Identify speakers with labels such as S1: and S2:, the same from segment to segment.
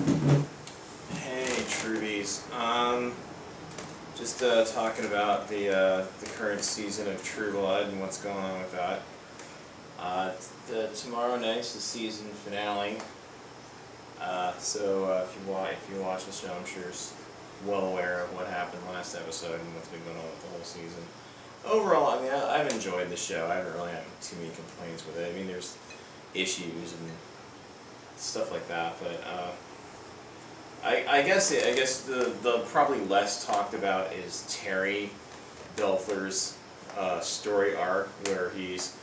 S1: Hey, Trudies. Just talking about the current season of True Blood and what's going on with that. Tomorrow night's the season finale. If you watch the show, I'm sure you're well aware of what happened last episode and what's been going on with the whole season. Overall, I mean, I've enjoyed the show. I haven't really had too many complaints with it. I mean, there's issues and stuff like that, but I guess the probably less talked about is Terry Belfler's story arc, where he's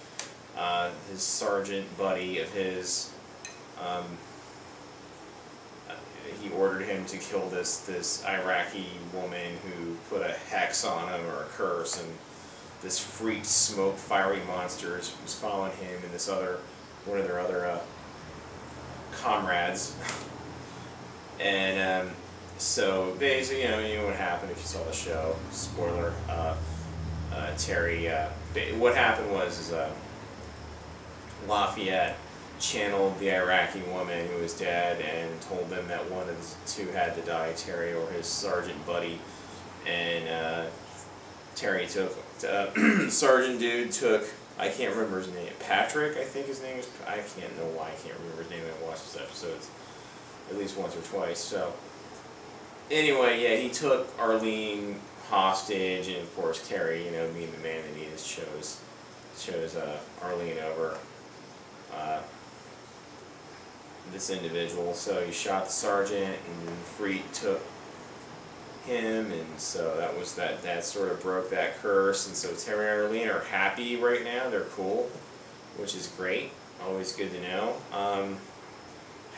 S1: his sergeant buddy of his. He ordered him to kill this Iraqi woman who put a hex on him, or a curse, and this freak smoke fiery monster was following him and this other one of their other comrades. And so basically, you know what happened if you saw the show. Spoiler. Terry. What happened was Lafayette channeled the Iraqi woman who was dead and told them that one of the two had to die, Terry or his sergeant buddy. And Terry took sergeant dude took, I can't remember his name, Patrick, I think his name is. I can't know why I can't remember his name. I watched this episode at least once or twice. So anyway, yeah, he took Arlene hostage, and of course Terry, being the man that he is, chose Arlene over this individual. So he shot the sergeant, and Freet took him, and so that sort of broke that curse. And so Terry and Arlene are happy right now. They're cool, which is great. Always good to know.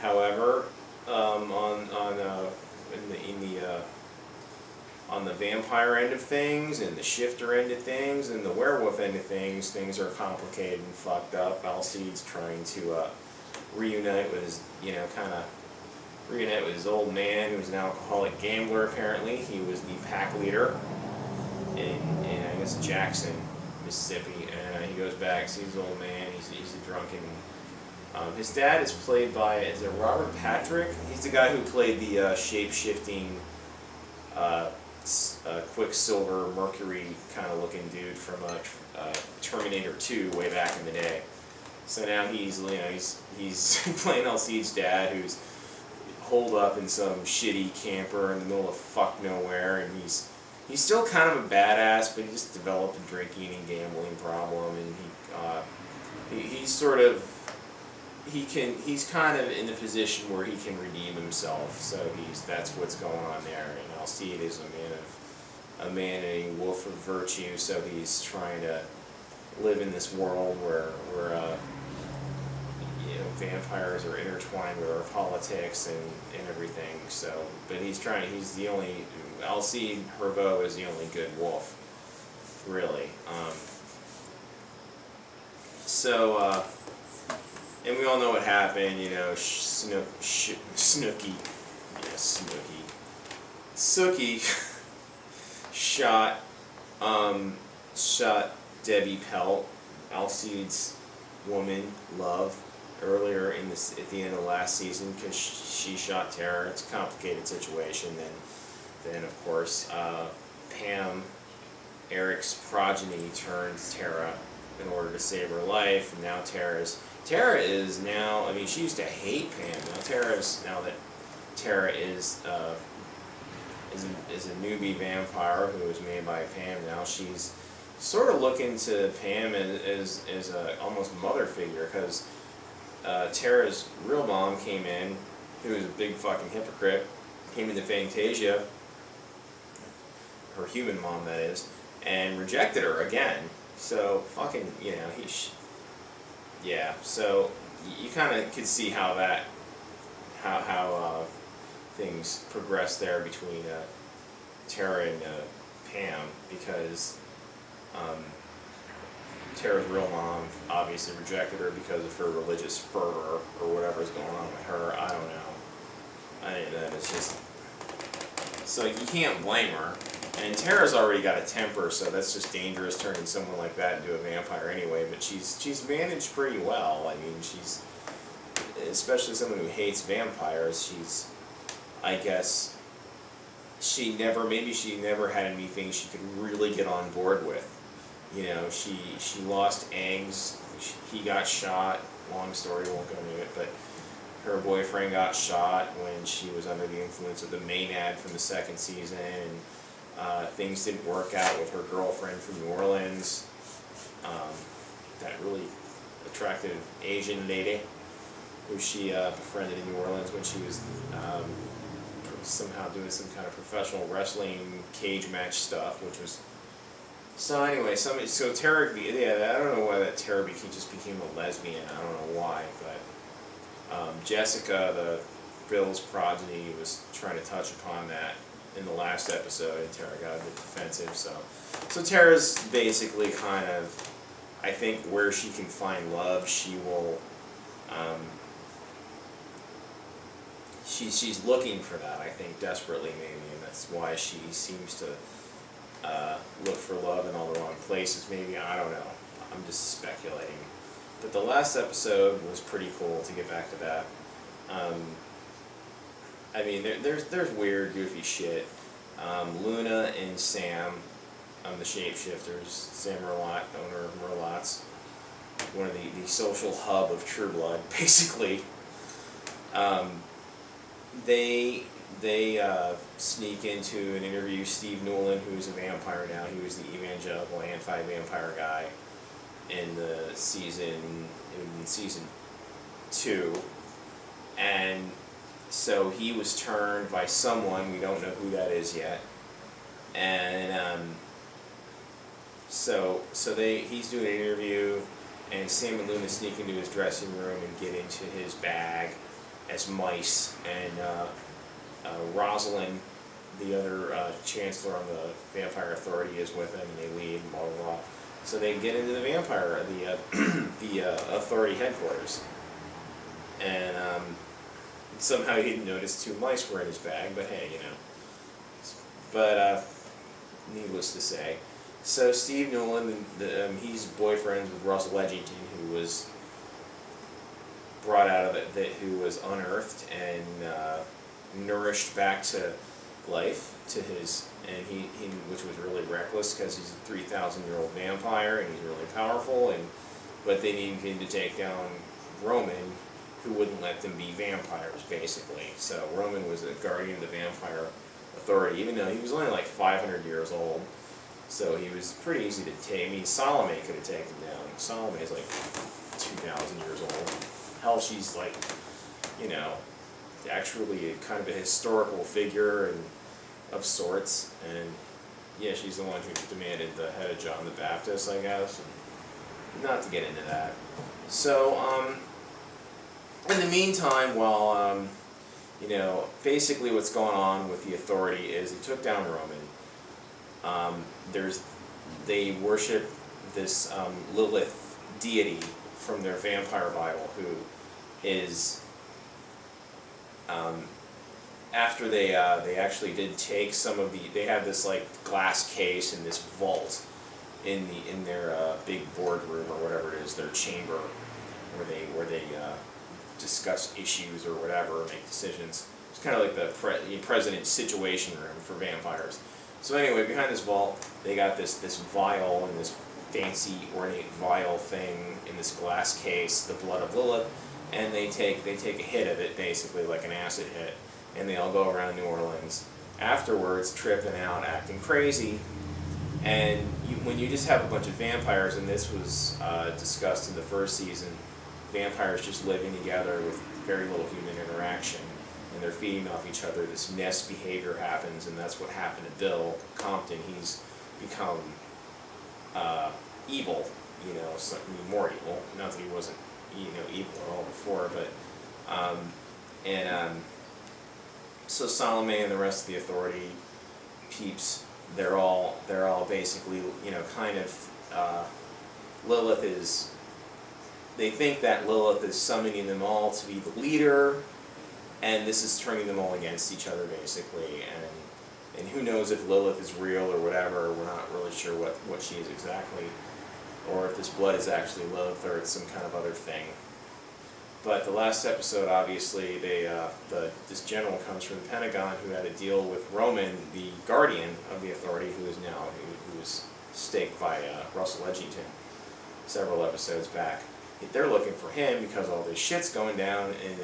S1: However, on the vampire end of things, and the shifter end of things, and the werewolf end of things, things are complicated and fucked up. Alcide's trying to reunite with his, reunite with his old man, who's an alcoholic gambler. Apparently, he was the pack leader in I guess Jackson, Mississippi, and he goes back, sees his old man. He's a drunken. His dad is played by, is it Robert Patrick? He's the guy who played the shape-shifting Quicksilver, Mercury kind of looking dude from Terminator 2 way back in the day. So now he's playing Alcide's dad, who's holed up in some shitty camper in the middle of fuck nowhere, and he's still kind of a badass, but he just developed a drinking and gambling problem, and he's kind of in the position where he can redeem himself. So that's what's going on there. And Alcide is a man and a wolf of virtue. So he's trying to live in this world where vampires are intertwined with our politics and everything. So, but he's the only, Alcide Herbeau is the only good wolf, really. And we all know what happened, Snooky shot Debbie Pelt, Alcide's woman, love, earlier at the end of last season, because she shot Tara. It's a complicated situation. Then of course, Pam, Eric's progeny, turns Tara in order to save her life, and now Tara is now, I mean, she used to hate Pam. Now that Tara is a newbie vampire who was made by Pam, now she's sort of looking to Pam as a almost mother figure, because Tara's real mom came in, who was a big fucking hypocrite, came into Fantasia, her human mom that is, and rejected her again. So fucking, so you kind of could see how things progress there between Tara and Pam, because Tara's real mom obviously rejected her because of her religious fervor or whatever's going on with her. I don't know. It's just, so you can't blame her. And Tara's already got a temper, so that's just dangerous, turning someone like that into a vampire anyway. But she's managed pretty well. I mean, especially someone who hates vampires, I guess maybe she never had anything she could really get on board with. You know, she lost eggs. He got shot. Long story, won't go into it, but her boyfriend got shot when she was under the influence of the Maynard from the second season, and things didn't work out with her girlfriend from New Orleans, that really attractive Asian lady who she befriended in New Orleans when she was somehow doing some kind of professional wrestling cage match stuff, which was. So anyway, so Tara, yeah, I don't know why that Tara just became a lesbian. I don't know why, but Jessica, the Bill's progeny, was trying to touch upon that in the last episode, and Tara got a bit defensive. So Tara's basically kind of, I think, where she can find love, she will. She's looking for that, I think, desperately maybe, and that's why she seems to look for love in all the wrong places, maybe. I don't know. I'm just speculating. But the last episode was pretty cool, to get back to that. I mean, there's weird, goofy shit. Luna and Sam, the shapeshifters, Sam Merlot, owner of Merlot's, one of the social hub of True Blood, basically. They sneak into and interview Steve Newland, who's a vampire now. He was the evangelical anti-vampire guy in season 2, and so he was turned by someone, we don't know who that is yet, and so he's doing an interview, and Sam and Luna sneak into his dressing room and get into his bag as mice, and Rosalind, the other chancellor on the Vampire Authority, is with him, and they leave, and blah blah blah. So they get into the Authority headquarters, and somehow he didn't notice 2 mice were in his bag, but hey, you know. But needless to say, so Steve Newland, he's boyfriends with Russell Edgington, who was brought out of it, who was unearthed and nourished back to life, and he which was really reckless, because he's a 3,000-year-old vampire and he's really powerful, but they needed him to take down Roman, who wouldn't let them be vampires, basically. So Roman was a guardian of the Vampire Authority, even though he was only like 500 years old. So he was pretty easy to take. I mean, Salome could have taken him down. Salome is like 2,000 years old. Hell, she's like, you know, actually kind of a historical figure and of sorts. And yeah, she's the one who demanded the head of John the Baptist, I guess. And not to get into that. So, in the meantime, while, you know, basically what's going on with the Authority is they took down Roman. They worship this Lilith deity from their vampire Bible, who is, after they actually did take some of they have this like glass case in this vault in their big boardroom, or whatever it is, their chamber, where they discuss issues or whatever, make decisions. It's kind of like the president's situation room for vampires. So anyway, behind this vault, they got this vial, and this fancy ornate vial thing in this glass case, the blood of Lilith, and they take a hit of it, basically like an acid hit, and they all go around New Orleans afterwards, tripping out, acting crazy. And when you just have a bunch of vampires, and this was discussed in the first season, vampires just living together with very little human interaction, and they're feeding off each other, this nest behavior happens, and that's what happened to Bill Compton. He's become evil, you know, more evil. Not that he wasn't, you know, evil at all before, but so Salome and the rest of the Authority peeps, they're all basically, you know, kind of Lilith is. They think that Lilith is summoning them all to be the leader, and this is turning them all against each other, basically. And who knows if Lilith is real or whatever. We're not really sure what she is exactly, or if this blood is actually Lilith or it's some kind of other thing. But the last episode, obviously, this general comes from the Pentagon who had to deal with Roman, the guardian of the Authority, who was staked by Russell Edgington several episodes back. They're looking for him because all this shit's going down, and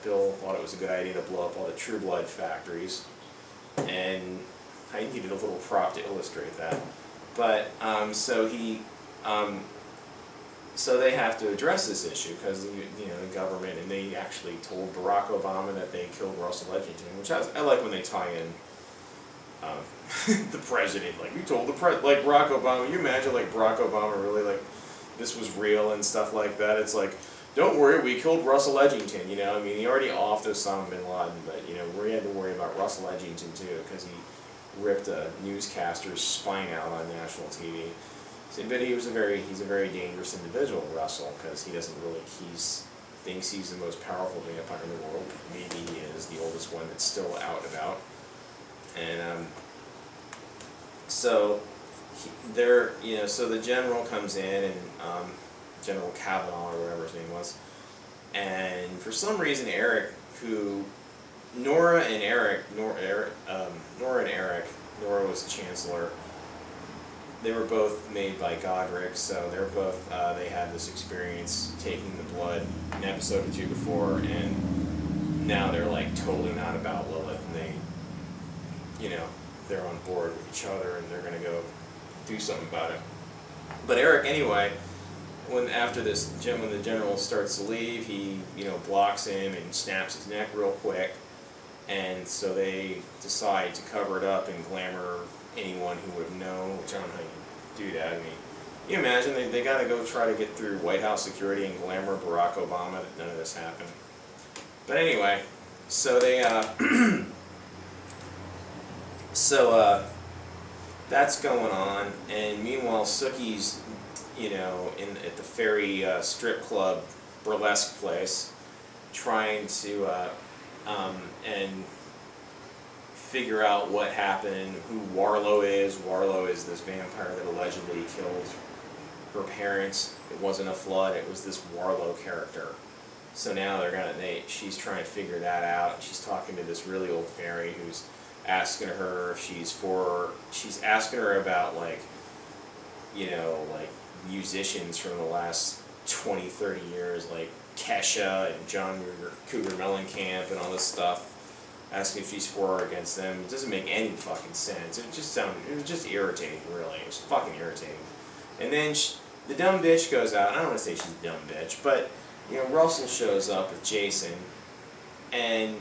S1: Bill thought it was a good idea to blow up all the True Blood factories, and I needed a little prop to illustrate that. But so they have to address this issue because the government, and they actually told Barack Obama that they killed Russell Edgington, which I like when they tie in the president. Like, you told the like Barack Obama. You imagine like Barack Obama really like this was real and stuff like that. It's like, don't worry, we killed Russell Edgington. I mean, he already offed Osama bin Laden, but we had to worry about Russell Edgington too because he ripped a newscaster's spine out on national TV. But he's a very dangerous individual, Russell, because he thinks he's the most powerful vampire in the world. Maybe he is the oldest one that's still out and about. And so the general comes in, and General Kavanaugh or whatever his name was, and for some reason Nora and Eric, Nora was the chancellor. They were both made by Godric, so they had this experience taking the blood an episode or two before, and now they're like totally not about Lilith, and they're on board with each other, and they're gonna go do something about it. But Eric, anyway, when the general starts to leave, he blocks him and snaps his neck real quick, and so they decide to cover it up and glamour anyone who would know, which I don't know how you do that. I mean, you imagine they got to go try to get through White House security and glamour Barack Obama that none of this happened. But anyway, so they that's going on, and meanwhile Sookie's at the ferry strip club burlesque place trying to and figure out what happened, who Warlow is. Warlow is this vampire that allegedly killed her parents. It wasn't a flood, it was this Warlow character. So now she's trying to figure that out. She's talking to this really old fairy who's asking her if she's asking her about like musicians from the last 20, 30 years, like Kesha and John Cougar Mellencamp and all this stuff. Asking if she's for or against them. It doesn't make any fucking sense. It was just irritating, really. It was fucking irritating. And then the dumb bitch goes out. I don't want to say she's a dumb bitch, but Russell shows up with Jason, and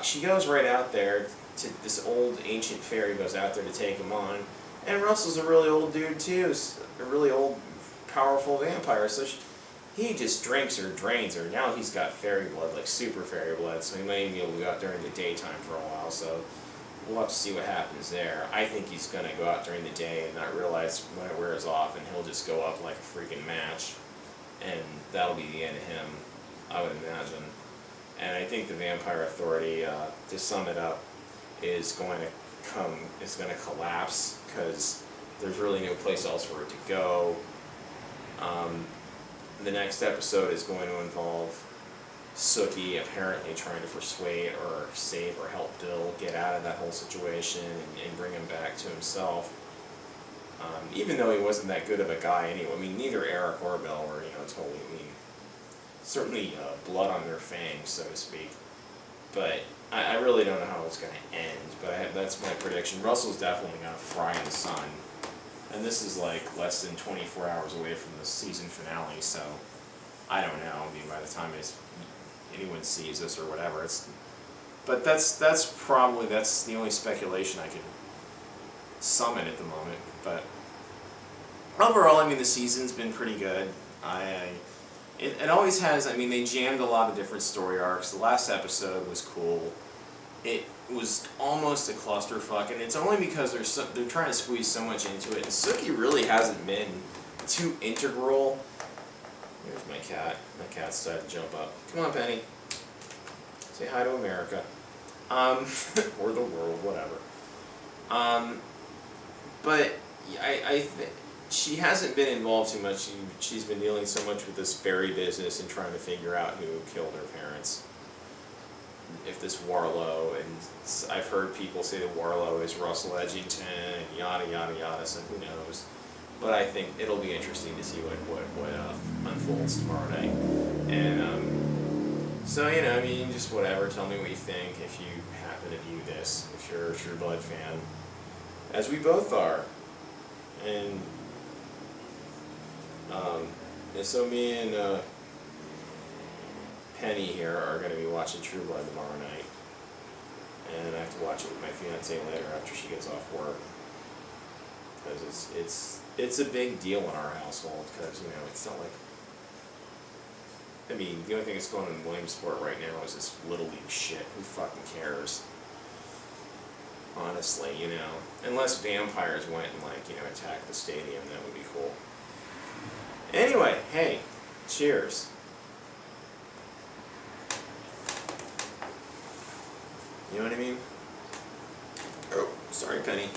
S1: she goes right out there to this old ancient fairy, goes out there to take him on, and Russell's a really old dude too, a really old, powerful vampire. So he just drinks her, drains her. Now he's got fairy blood, like super fairy blood, so he may be able to go out during the daytime for a while, so we'll have to see what happens there. I think he's going to go out during the day and not realize when it wears off, and he'll just go up like a freaking match, and that'll be the end of him, I would imagine. And I think the Vampire Authority, to sum it up, is going to collapse, because there's really no place else for it to go. The next episode is going to involve Sookie apparently trying to persuade or save or help Bill get out of that whole situation and bring him back to himself. Even though he wasn't that good of a guy anyway. I mean, neither Eric or Bill were, totally mean. Certainly blood on their fangs, so to speak. But I really don't know how it's going to end, but that's my prediction. Russell's definitely going to fry in the sun. And this is like less than 24 hours away from the season finale, so I don't know. I mean, by the time anyone sees this or whatever, but that's the only speculation I can summon at the moment. But overall, I mean, the season's been pretty good. It always has. I mean, they jammed a lot of different story arcs. The last episode was cool. It was almost a clusterfuck, and it's only because they're trying to squeeze so much into it. And Sookie really hasn't been too integral. Here's my cat. My cat decided to jump up. Come on, Penny. Say hi to America. Or the world, whatever. But she hasn't been involved too much. She's been dealing so much with this Barry business and trying to figure out who killed her parents. If this Warlow, and I've heard people say that Warlow is Russell Edgington, and yada yada yada, so who knows. But I think it'll be interesting to see what unfolds tomorrow night. And so, you know, I mean, just whatever, tell me what you think if you happen to view this, if you're a True Blood fan, as we both are. And so me and Penny here are going to be watching True Blood tomorrow night. And I have to watch it with my fiance later after she gets off work. Because it's a big deal in our household, because, you know, it's not like, I mean, the only thing that's going on in Williamsport right now is this Little League shit. Who fucking cares? Honestly, you know. Unless vampires went and, like, you know, attacked the stadium, that would be cool. Anyway, hey, cheers. You know what I mean? Oh, sorry, Penny.